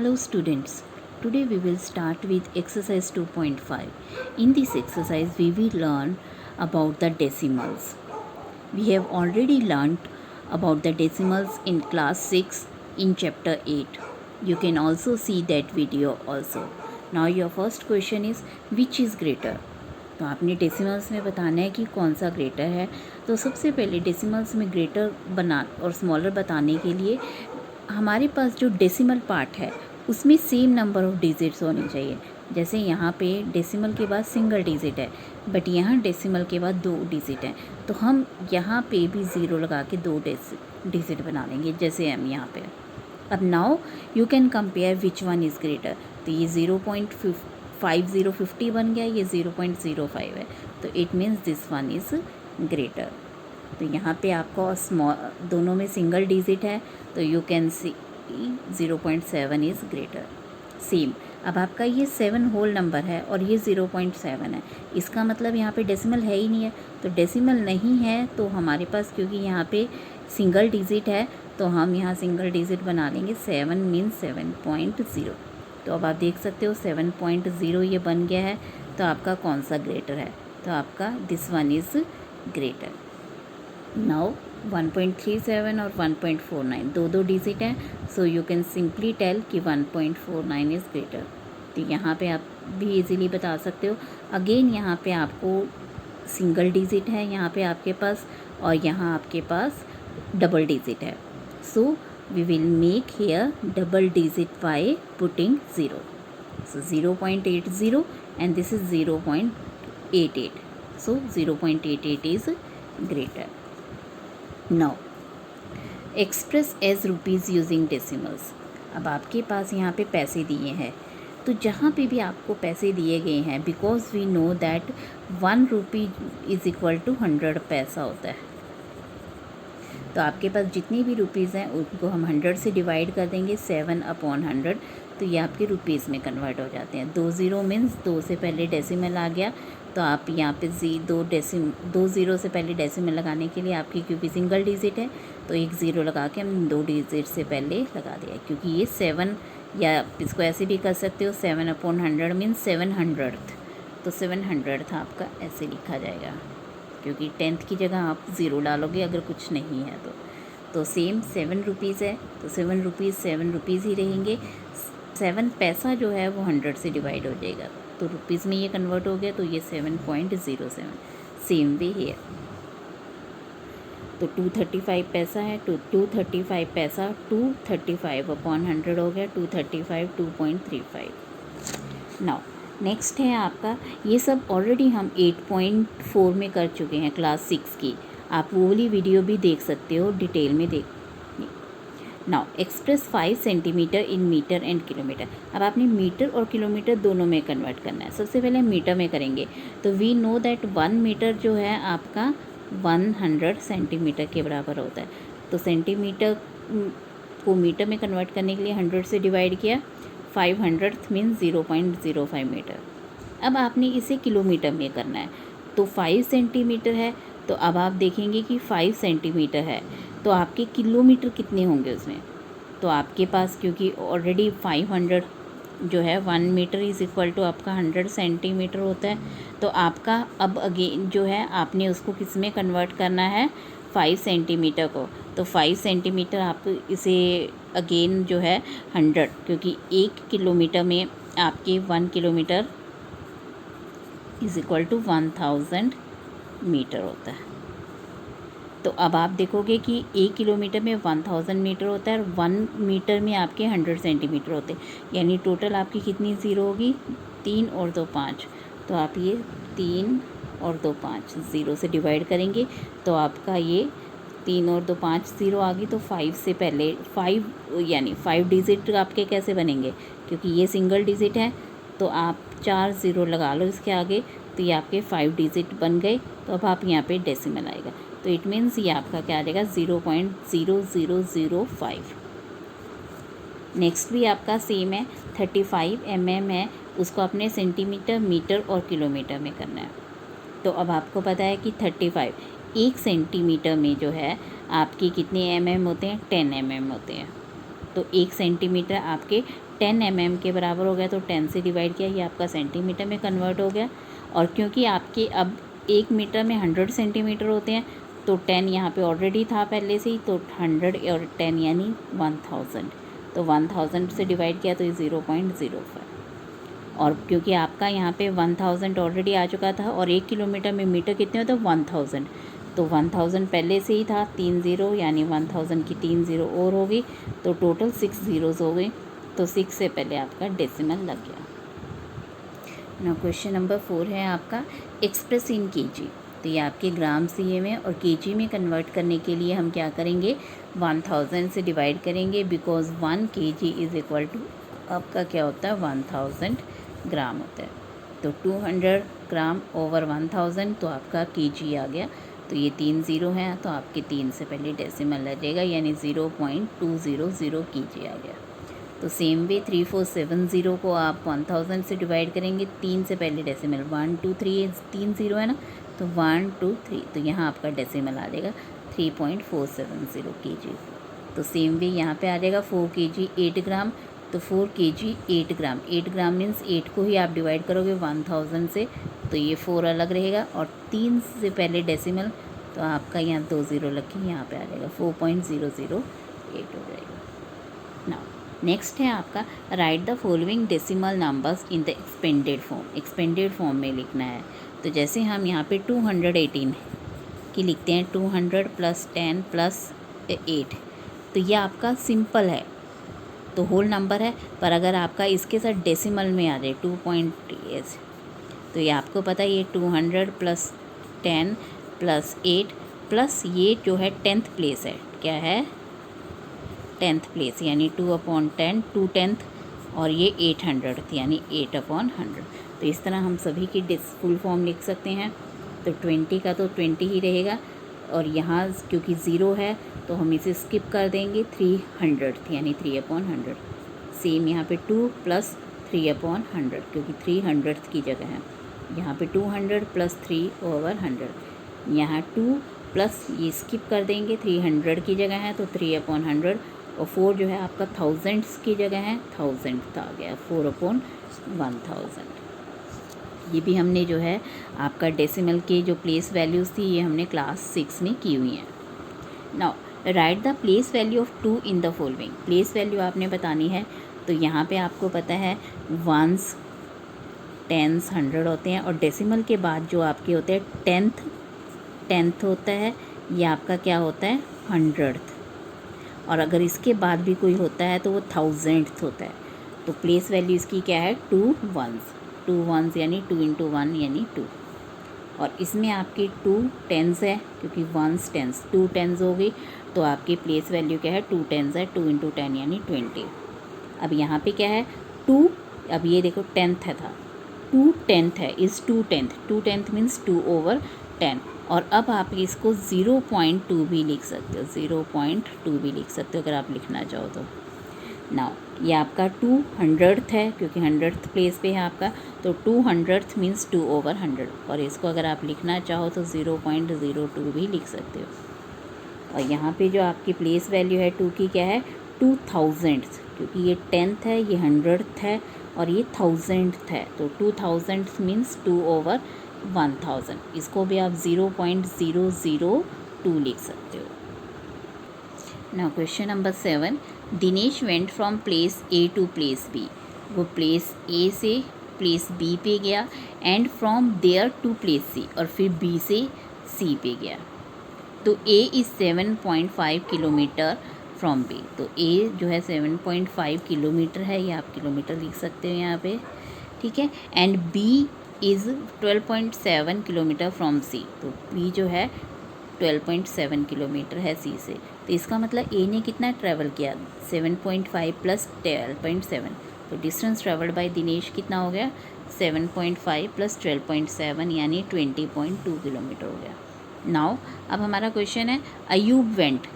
Hello students, today we will start with exercise 2.5. In this exercise we will learn about the decimals. We have already learned about the decimals in class 6 in chapter 8. You can also see that video also. Now your first question is which is greater? तो आपने decimals में बताना है कि कौन सा greater है। तो सबसे पहले डेसिमल्स में ग्रेटर बना और स्मॉलर बताने के लिए हमारे पास जो डेसिमल पार्ट है उसमें सेम नंबर ऑफ़ डिजिट्स होने चाहिए। जैसे यहाँ पे डेसिमल के बाद सिंगल डिजिट है, बट यहाँ डेसिमल के बाद 2 डिजिट हैं, तो हम यहाँ पे भी ज़ीरो लगा के 2 डिजिट बना लेंगे, जैसे हम यहाँ पे। अब now you can compare which one is greater. तो ये 0.5050 बन गया, ये 0.05 है, तो it means this one is greater. तो यहाँ पे आपको दोनों में सिंगल डिजिट है, तो you can see 0.7 is greater. Same अब आपका ये 7 होल नंबर है और ये 0.7 है, इसका मतलब यहाँ पे डेसिमल है ही नहीं है। तो डेसिमल नहीं है तो हमारे पास, क्योंकि यहाँ पे सिंगल डिजिट है, तो हम यहाँ सिंगल डिजिट बना लेंगे। 7 मीन्स 7.0। तो अब आप देख सकते हो 7.0 ये बन गया है। तो आपका कौन सा ग्रेटर है? तो आपका this one is greater. Now 1.37 और 1.49 दो डिजिट हैं, so you can simply tell कि 1.49 इज़ ग्रेटर। तो यहाँ पे आप भी इजीली बता सकते हो। अगेन यहाँ पे आपको सिंगल डिजिट है यहाँ पे आपके पास, और यहाँ आपके पास डबल डिजिट है। So we will make here double digit by putting 0। So 0.80 and this is 0.88। So 0.88 is greater. Now express as rupees using decimals. अब आपके पास यहाँ पे पैसे दिए हैं, तो जहाँ पे भी आपको पैसे दिए गए हैं, because we know that 1 rupee is equal to 100 paisa होता है। तो आपके पास जितनी भी रुपीज़ हैं उनको हम 100 से डिवाइड कर देंगे, 7/100, तो ये आपके रुपीज़ में कन्वर्ट हो जाते हैं। 20 मीन्स 2 से पहले डेसिमल आ गया, तो आप यहाँ पे 2 ज़ीरो से पहले डेसिमल लगाने के लिए आपकी, क्योंकि सिंगल डिजिट है तो एक ज़ीरो लगा के हम 2 डिजिट से पहले लगा दिया, क्योंकि ये 7, या इसको ऐसे भी कर सकते हो 7/100 मीन्स 700th, तो 700th आपका ऐसे लिखा जाएगा, क्योंकि 10th की जगह आप ज़ीरो डालोगे अगर कुछ नहीं है तो सेम 7 रुपीज़ है, तो 7 रुपीज़ ही रहेंगे। 7 पैसा जो है वो 100 से डिवाइड हो जाएगा, तो रुपीज़ में ये कन्वर्ट हो गया, तो ये 7.07। सेम वे है, तो 235 पैसा है, तो 235 पैसा 235/100 हो गया, 235 2.35। नाउ नेक्स्ट है आपका, ये सब ऑलरेडी हम 8.4 में कर चुके हैं क्लास 6 की, आप वो वाली वीडियो भी देख सकते हो, डिटेल में देख। Now express 5 centimetre in metre and kilometre. अब आपने मीटर और किलोमीटर दोनों में कन्वर्ट करना है। सबसे पहले मीटर में करेंगे, तो वी नो दैट 1 मीटर जो है आपका 100 सेंटीमीटर के बराबर होता है। तो सेंटीमीटर को मीटर में कन्वर्ट करने के लिए 100 से डिवाइड किया, 500th मीन्स 0.05 मीटर। अब आपने इसे किलोमीटर में करना है, तो 5 सेंटीमीटर है, तो अब आप देखेंगे कि 5 सेंटीमीटर है, तो आपके किलोमीटर कितने होंगे उसमें। तो आपके पास, क्योंकि ऑलरेडी 500 जो है 1 मीटर इज़ इक्वल टू आपका 100 सेंटीमीटर होता है, तो आपका अब अगेन जो है आपने उसको किस में कन्वर्ट करना है, 5 सेंटीमीटर को। तो 5 सेंटीमीटर आप इसे अगेन जो है 100, क्योंकि 1 किलोमीटर में आपके 1 kilometre is equal to 1000 metre होता है। तो अब आप देखोगे कि 1 किलोमीटर में 1000 मीटर होता है, और 1 मीटर में आपके 100 सेंटीमीटर होते हैं, यानी टोटल आपकी कितनी ज़ीरो होगी, 3 और 2 5। तो आप ये 3 और 2 5 ज़ीरो से डिवाइड करेंगे, तो आपका ये 3 और 2 5 ज़ीरो आ गई। तो 5 से पहले 5 यानी 5 डिजिट आपके कैसे बनेंगे, क्योंकि ये सिंगल डिजिट है, तो आप 4 ज़ीरो लगा लो इसके आगे, तो ये आपके 5 डिजिट बन गए। तो अब आप यहाँ पे डेसिमल आएगा, तो इट मीन्स ये आपका क्या आ जाएगा, 0.0005। नेक्स्ट भी आपका सेम है, 35 mm है, उसको अपने सेंटीमीटर, मीटर और किलोमीटर में करना है। तो अब आपको पता है कि 35 1 सेंटीमीटर में जो है आपके कितने mm होते हैं, 10 mm होते हैं। तो 1 सेंटीमीटर आपके 10 mm के बराबर हो गया, तो 10 से डिवाइड किया, ये आपका सेंटीमीटर में कन्वर्ट हो गया। और क्योंकि आपके अब 1 मीटर में 100 सेंटीमीटर होते हैं, तो 10 यहाँ पे ऑलरेडी था पहले से ही, तो 100 और 10 यानी 1000, तो 1000 से डिवाइड किया तो ये 0.05। और क्योंकि आपका यहाँ पे 1000 ऑलरेडी आ चुका था, और 1 किलोमीटर में मीटर कितने होते हैं 1000, तो 1000 पहले से ही था 3 ज़ीरो, यानी 1000 की 3 ज़ीरो और हो गई, तो टोटल 6 ज़ीरोज़ हो गई, तो 6 से पहले आपका डेसिमल लग गया। ना क्वेश्चन नंबर 4 है आपका एक्सप्रेस इन केजी। तो ये आपके ग्राम सीए में और केजी में कन्वर्ट करने के लिए हम क्या करेंगे, 1000 से डिवाइड करेंगे, because 1 KG is equal to आपका क्या होता है 1000 ग्राम होता है। तो 200 ग्राम ओवर 1000, तो आपका केजी आ गया। तो ये 3 ज़ीरो हैं, तो आपके 3 से पहले डेसिमल लगेगा, यानी 0.200 केजी आ गया। तो सेम वे 3470 को आप 1000 से डिवाइड करेंगे, 3 से पहले डेसिमल 1 2 3, 3 ज़ीरो है ना, तो 1 2 3, तो यहाँ आपका डेसिमल आ जाएगा 3.470 केजी। तो सेम वे यहाँ पे आ जाएगा 4 केजी 8 ग्राम, तो 4 केजी 8 ग्राम, 8 ग्राम मीन्स 8 को ही आप डिवाइड करोगे 1000 से, तो ये 4 अलग रहेगा, और 3 से पहले डेसिमल, तो आपका यहाँ 2 ज़ीरो लग के यहाँ पे आ जाएगा 4.008 हो जाएगा। नाउ नेक्स्ट है आपका right the following decimal numbers in the expanded form. Expanded form में लिखना है। तो जैसे हम यहाँ पे 218 की लिखते हैं, 200 + 10 + 8, तो ये आपका सिंपल है, तो होल नंबर है, पर अगर आपका इसके साथ डेसिमल में आ जाए 2.8, तो ये आपको पता है ये 200 + 10 + 8 प्लस ये जो है 10th प्लेस है, क्या है 10th प्लेस, यानी 2/10, 2/10, और ये 800 यानी 8/100। तो इस तरह हम सभी की फुल फॉर्म लिख सकते हैं। तो 20 का तो 20 ही रहेगा, और यहाँ क्योंकि ज़ीरो है तो हम इसे स्किप कर देंगे, 300 यानी 3/100। सेम यहाँ पे 2 + 3/100, क्योंकि 300 की जगह है, यहाँ पे 200 + 3/100, यहाँ 2 प्लस ये स्किप कर देंगे, 300 की जगह है तो 3/100, और 4 जो है आपका थाउजेंड्स की जगह है, 1000 आ गया 4/1000। ये भी हमने जो है आपका डेसिमल के जो प्लेस वैल्यूज़ थी ये हमने क्लास 6 में की हुई हैं। Now right the place value of 2 in the following. Place value आपने बतानी है, तो यहाँ पे आपको पता है 1s 10s 100 होते हैं, और डेसिमल के बाद जो आपके होते हैं 10th होता है, ये आपका क्या होता है 100th, और अगर इसके बाद भी कोई होता है तो वो 1000th होता है। तो प्लेस वैल्यू इसकी क्या है 2 1s यानी 2 × 1 यानी 2, और इसमें आपकी 2 10s है, क्योंकि 1s 10s 2 10s हो गई, तो आपकी प्लेस वैल्यू क्या है 2 10s है, 2 × 10 यानी 20। अब यहाँ पे क्या है 2, अब ये देखो 10th है था, 2 10th है, इज़ 2 10th, 2 10th मीन्स 2/10, और अब आप इसको 0.2 भी लिख सकते हो, 0.2 भी लिख सकते हो अगर आप लिखना चाहो तो। नाउ ये आपका 200th है, क्योंकि 100th प्लेस पे है आपका, तो 200th मीन्स 2/100, और इसको अगर आप लिखना चाहो तो 0.02 भी लिख सकते हो। और यहाँ पे जो आपकी प्लेस वैल्यू है 2 की क्या है 2000th, क्योंकि ये 10th है, ये 100th है, और ये 1000th है, तो 2000th मीन्स 2/1000, इसको भी आप 0.002 लिख सकते हो। Now question number 7, Dinesh went from place A to place B. वो प्लेस ए से प्लेस बी पे गया, and from there to place C, और फिर बी से सी पे गया। तो A is 7.5 kilometre from B, तो ए जो है 7.5 किलोमीटर है, ये आप किलोमीटर लिख सकते हो यहाँ पे, ठीक है। And B is 12.7 kilometre from C, तो बी जो है 12.7 किलोमीटर है सी से। तो इसका मतलब ए ने कितना ट्रैवल किया 7.5 + 12.7, तो डिस्टेंस ट्रैवल्ड बाय दिनेश कितना हो गया 7.5 + 12.7 यानी 20.2 किलोमीटर हो गया। नाउ अब हमारा क्वेश्चन है अयूब वेंट,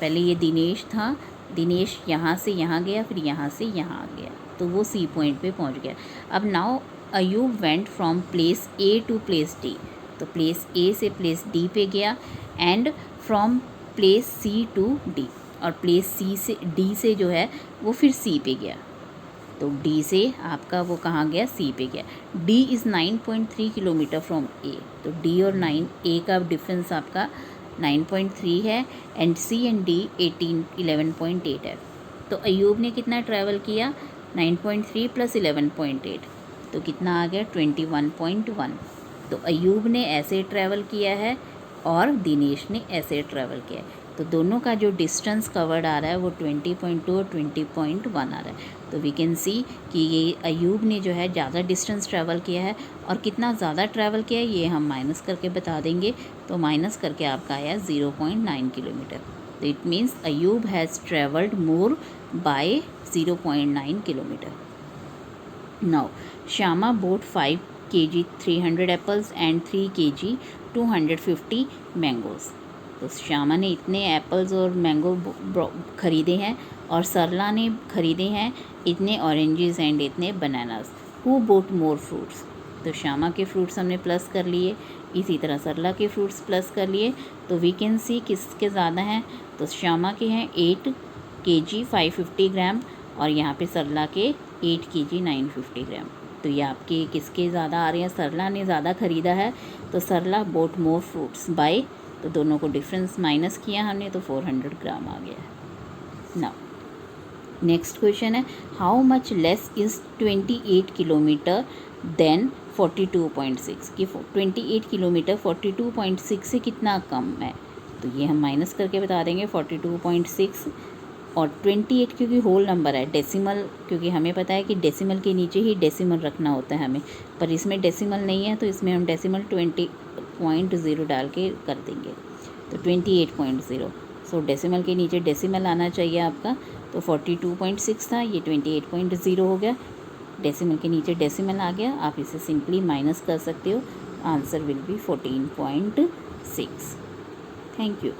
पहले ये दिनेश था, दिनेश यहाँ से यहाँ गया, फिर यहाँ से यहाँ आ गया, तो वो सी पॉइंट पे पहुँच गया। अब now Ayub went from place A to place D, तो प्लेस ए से प्लेस डी पे गया, and from place C to D, और प्लेस सी से डी से जो है वो फिर सी पे गया। तो डी से आपका वो कहाँ गया, सी पे गया। डी इज़ 9.3 किलोमीटर फ्रॉम ए, तो डी और 9 ए का डिफरेंस आपका 9.3 है, एंड सी एंड डी 11.8 है। तो अयूब ने कितना ट्रैवल किया, 9.3 + 11.8, तो कितना आ गया 21.1। तो अयूब ने ऐसे ट्रैवल किया है और दिनेश ने ऐसे ट्रैवल किया है। तो दोनों का जो डिस्टेंस कवर्ड आ रहा है वो 20.2 और 20.1 आ रहा है। तो वी कैन सी कि ये अयूब ने जो है ज़्यादा डिस्टेंस ट्रैवल किया है, और कितना ज़्यादा ट्रैवल किया है ये हम माइनस करके बता देंगे। तो माइनस करके आपका आया 0.9 किलोमीटर। तो it means Ayub has travelled more by 0.9 kilometre. Now, Shama bought 5 kg 300 apples and 3 kg 250 mangoes. तो श्यामा ने इतने एप्पल्स और मैंगो ख़रीदे हैं, और सरला ने ख़रीदे हैं इतने ऑरेंजेस एंड इतने bananas. Who boat more fruits, तो श्यामा के फ्रूट्स हमने प्लस कर लिए, इसी तरह सरला के फ्रूट्स प्लस कर लिए। तो वी कैन सी किसके ज़्यादा हैं, तो श्यामा के हैं 8 kg 550 ग्राम, और यहाँ पे सरला के 8 kg 950 ग्राम। तो ये आपके किसके ज़्यादा आ रहे हैं, सरला ने ज़्यादा ख़रीदा है, तो सरला बोट मोर फ्रूट्स बाय, तो दोनों को डिफरेंस माइनस किया हमने, तो 400 ग्राम आ गया है। नाउ नेक्स्ट क्वेश्चन है, how much less is 28 kilometre than 42.6, कि 28 किलोमीटर 42.6 से कितना कम है। तो ये हम माइनस करके बता देंगे 42.6, और 28 क्योंकि होल नंबर है, डेसिमल क्योंकि हमें पता है कि डेसिमल के नीचे ही डेसिमल रखना होता है हमें, पर इसमें डेसिमल नहीं है, तो इसमें हम डेसिमल 20.0 डाल के कर देंगे। तो 28.0, सो डेसिमल के नीचे डेसिमल आना चाहिए आपका। तो 42.6 था, ये 28.0 हो गया, डेसिमल के नीचे डेसिमल आ गया। आप इसे सिंपली माइनस कर सकते हो, answer will be 14.6। Thank you.